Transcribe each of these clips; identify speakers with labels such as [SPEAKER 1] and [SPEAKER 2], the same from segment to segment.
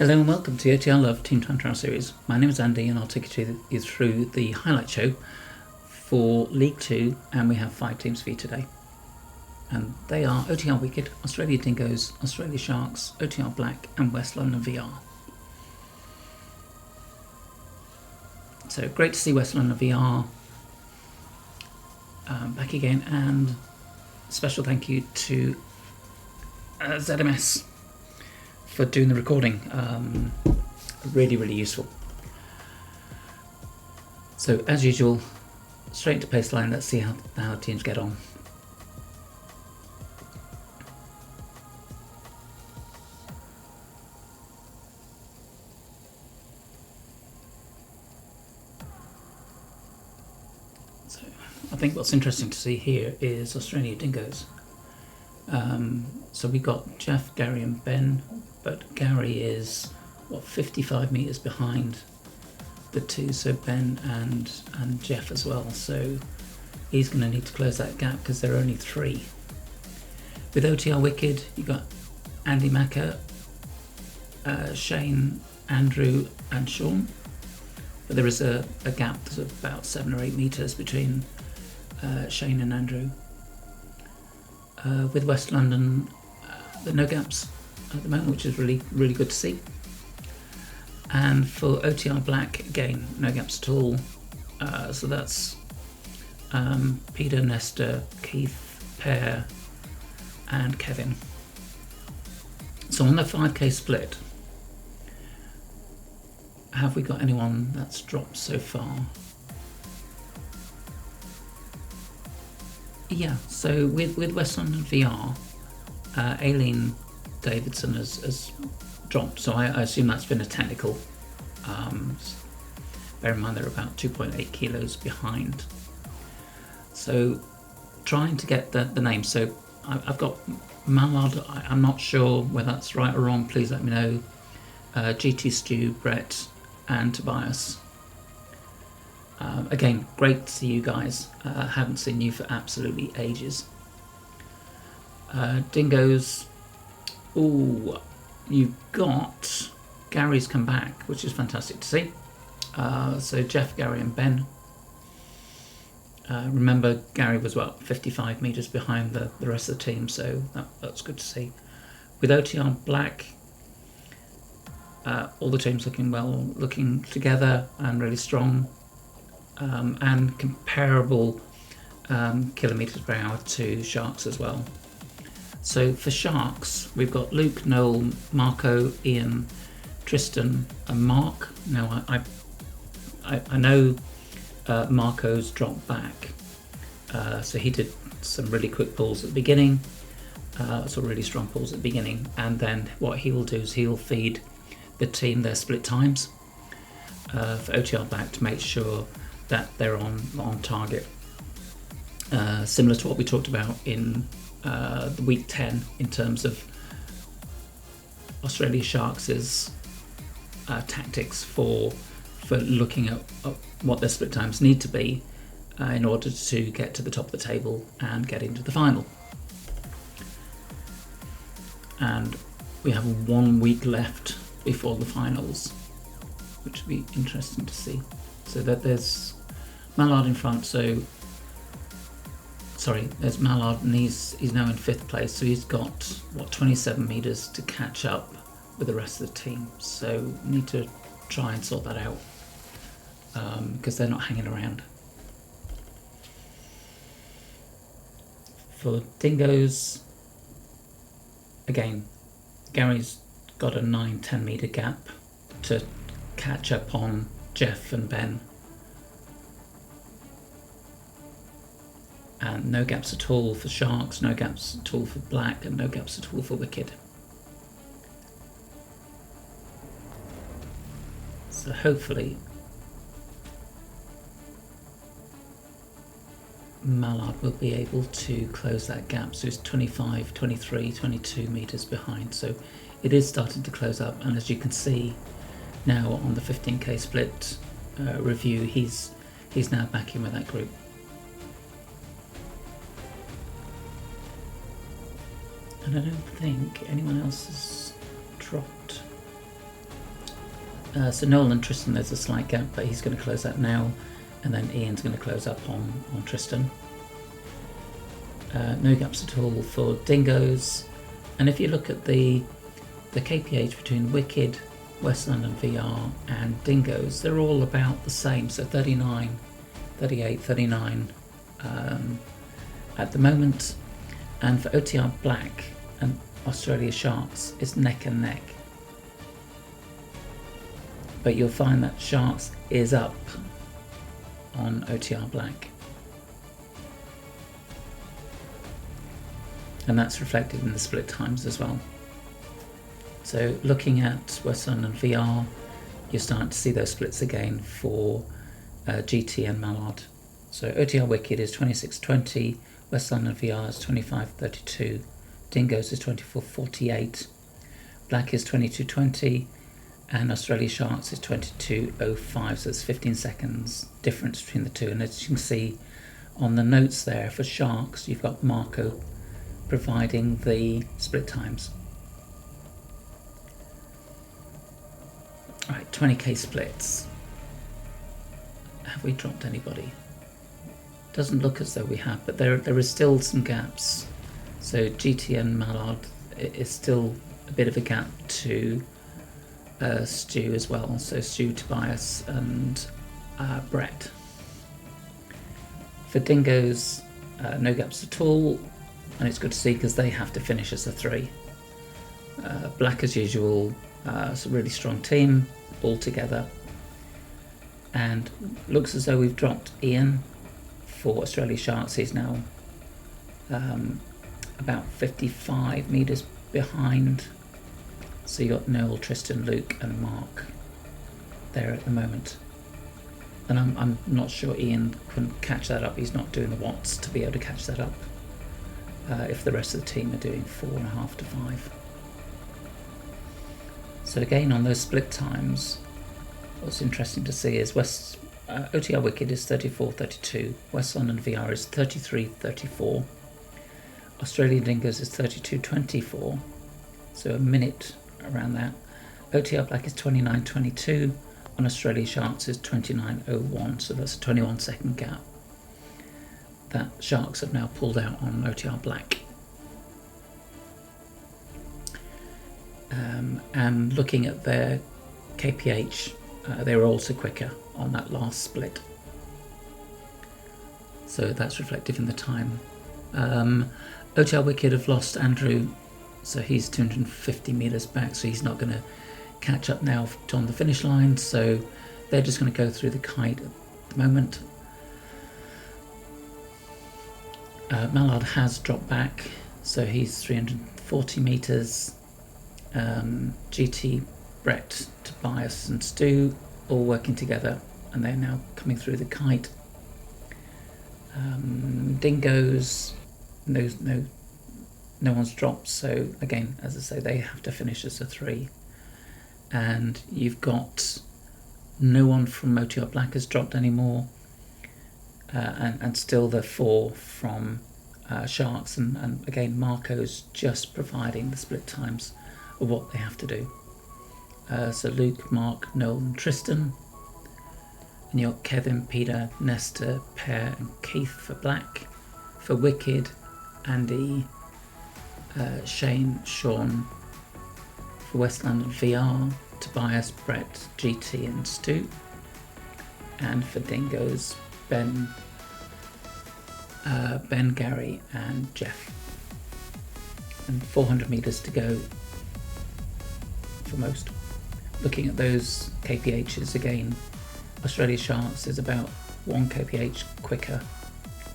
[SPEAKER 1] Hello and welcome to the OTR Love Team Time Trial Series. My name is Andy and I'll take you through the highlight show for League 2, and we have 5 teams for you today. And they are OTR Wicked, Australia Dingos, Australia Sharks, OTR Black and West London VR. So great to see West London VR back again, and special thank you to ZMS for doing the recording. Really useful. So as usual, straight into Paceline. Let's see how teams get on. So I think what's interesting to see here is Australia Dingos. So we got Jeff, Gary and Ben, but Gary is 55 metres behind the two, so Ben and Jeff as well, so he's going to need to close that gap because there are only 3. With OTR Wicked, you got Andy Macker, Shane, Andrew and Sean, but there is a gap that's about 7 or 8 metres between Shane and Andrew. With West London, there are no gaps at the moment, which is really good to see. And for OTR Black, again, no gaps at all. So that's Peter, Nestor, Keith, Per and Kevin. So on the 5k split, have we got anyone that's dropped so far? Yeah, so with West London VR, Aileen Davidson has dropped, so I assume that's been a technical. Bear in mind they're about 2.8 kilos behind. So trying to get the name. So I've got Mallard, I'm not sure whether that's right or wrong, please let me know. GT Stu, Brett and Tobias. Again, great to see you guys. Haven't seen you for absolutely ages. Dingos. Ooh, you've got Gary's come back, which is fantastic to see. So Jeff, Gary and Ben. Remember, Gary was 55 metres behind the rest of the team, so that's good to see. With OTR Black, all the teams looking together and really strong. And comparable kilometres per hour to Sharks as well. So for Sharks, we've got Luke, Noel, Marco, Ian, Tristan and Mark. Now I know Marco's dropped back, so he did some really quick pulls at the beginning, so really strong pulls at the beginning, and then what he will do is he'll feed the team their split times for OTR Black to make sure that they're on target, similar to what we talked about in the week 10 in terms of Australia Sharks' tactics for looking at what their split times need to be in order to get to the top of the table and get into the final. And we have 1 week left before the finals, which will be interesting to see. So that there's Mallard in front, there's Mallard and he's now in 5th place, so he's got 27 metres to catch up with the rest of the team, so need to try and sort that out because they're not hanging around. For Dingos, again, Gary's got a 9-10 metre gap to catch up on Jeff and Ben. And no gaps at all for Sharks, no gaps at all for Black, and no gaps at all for Wicked. So hopefully Mallard will be able to close that gap. So he's 25, 23, 22 metres behind. So it is starting to close up, and as you can see now on the 15k split review, he's now back in with that group. And I don't think anyone else has dropped. So Noel and Tristan, there's a slight gap, but he's going to close that now, and then Ian's going to close up on Tristan. No gaps at all for Dingos, and if you look at the kph between Wicked, West London VR and Dingos, they're all about the same, so 39, 38, 39 at the moment. And for OTR Black and Australia Sharks, it's neck and neck. But you'll find that Sharks is up on OTR Black. And that's reflected in the split times as well. So looking at West London VR, you're starting to see those splits again for GT and Mallard. So OTR Wicked is 26.20, West London VR is 25.32, Dingos is 24.48, Black is 22.20, and Australia Sharks is 22.05, so there's 15 seconds difference between the two. And as you can see on the notes there, for Sharks, you've got Marco providing the split times. Right, 20k splits. Have we dropped anybody? Doesn't look as though we have, but there is still some gaps. So GT and Mallard is still a bit of a gap to Stu as well. So Stu, Tobias and Brett. For Dingos, no gaps at all, and it's good to see because they have to finish as a 3. Black as usual, it's a really strong team all together, and looks as though we've dropped Ian for Australia Sharks. He's now about 55 metres behind. So you got Noel, Tristan, Luke and Mark there at the moment. And I'm not sure Ian couldn't catch that up. He's not doing the watts to be able to catch that up if the rest of the team are doing 4.5 to 5. So again, on those split times, what's interesting to see is OTR Wicked is 34.32, West London VR is 33.34, Australian Dingos is 32.24, so a minute around that. OTR Black is 29.22, and Australia Sharks is 29.01, so that's a 21-second gap that Sharks have now pulled out on OTR Black. And looking at their kph, they were also quicker on that last split, so that's reflective in the time. OTR Wicked have lost Andrew, so he's 250 metres back, so he's not going to catch up now on the finish line, so they're just going to go through the kite at the moment. Mallard has dropped back, so he's 340 metres. GT, Brett, Tobias and Stu all working together, and they're now coming through the kite. Dingos, no one's dropped, so again, as I say, they have to finish as a 3. And you've got no one from OTR Black has dropped anymore, and still the 4 from Sharks, and again Marco's just providing the split times of what they have to do. So Luke, Mark, Noel and Tristan, and you've got Kevin, Peter, Nestor, Per and Keith for Black. For Wicked, Andy, Shane, Sean. For West London VR, Tobias, Brett, GT and Stu. And for Dingos, Ben, Gary and Jeff. And 400 metres to go for most. Looking at those kphs again, Australia Sharks is about 1 kph quicker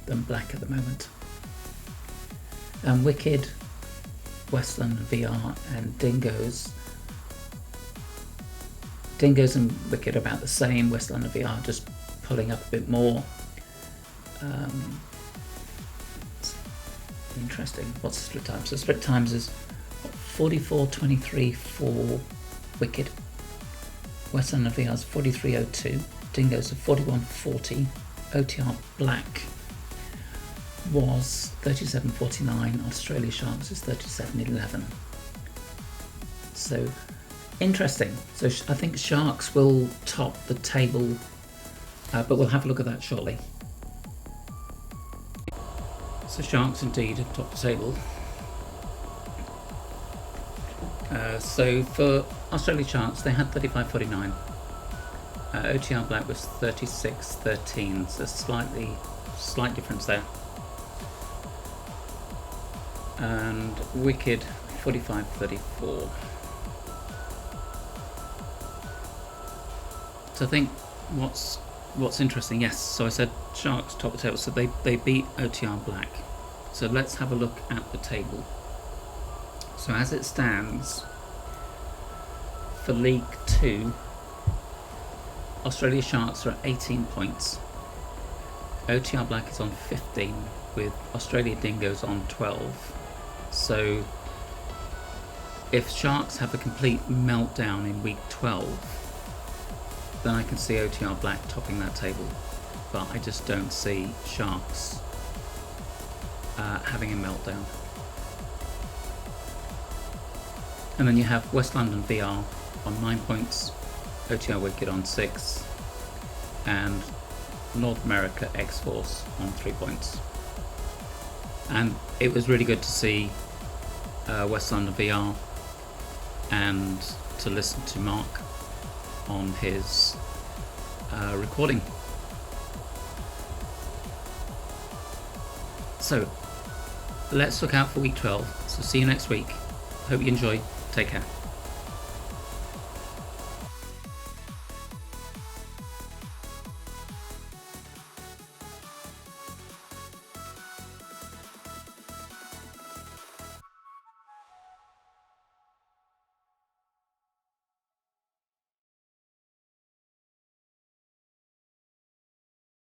[SPEAKER 1] than Black at the moment. And Wicked, West London VR and Dingos and Wicked are about the same. West London VR just pulling up a bit more. Interesting. What's the split time? So split times is 44.23 for Wicked. West London VR is 43.02. Dingos are 41.40. OTR Black was 37.49. Australia Sharks is 37.11. So Interesting. So I think Sharks will top the table, but we'll have a look at that shortly. So Sharks indeed have topped the table. So for Australia Sharks, they had 35.49. OTR Black was 36.13, so slight difference there. And Wicked 45.34. So I think what's interesting, yes, so I said Sharks top the table, so they beat OTR Black. So let's have a look at the table. So as it stands, for League 2, Australia Sharks are at 18 points. OTR Black is on 15, with Australia Dingos on 12. So if Sharks have a complete meltdown in week 12, then I can see OTR Black topping that table. But I just don't see Sharks having a meltdown. And then you have West London VR on 9 points, OTR Wicked on 6, and North America X-Force on 3 points. And it was really good to see West London VR and to listen to Mark on his recording. So let's look out for week 12. So see you next week. Hope you enjoy. Take care.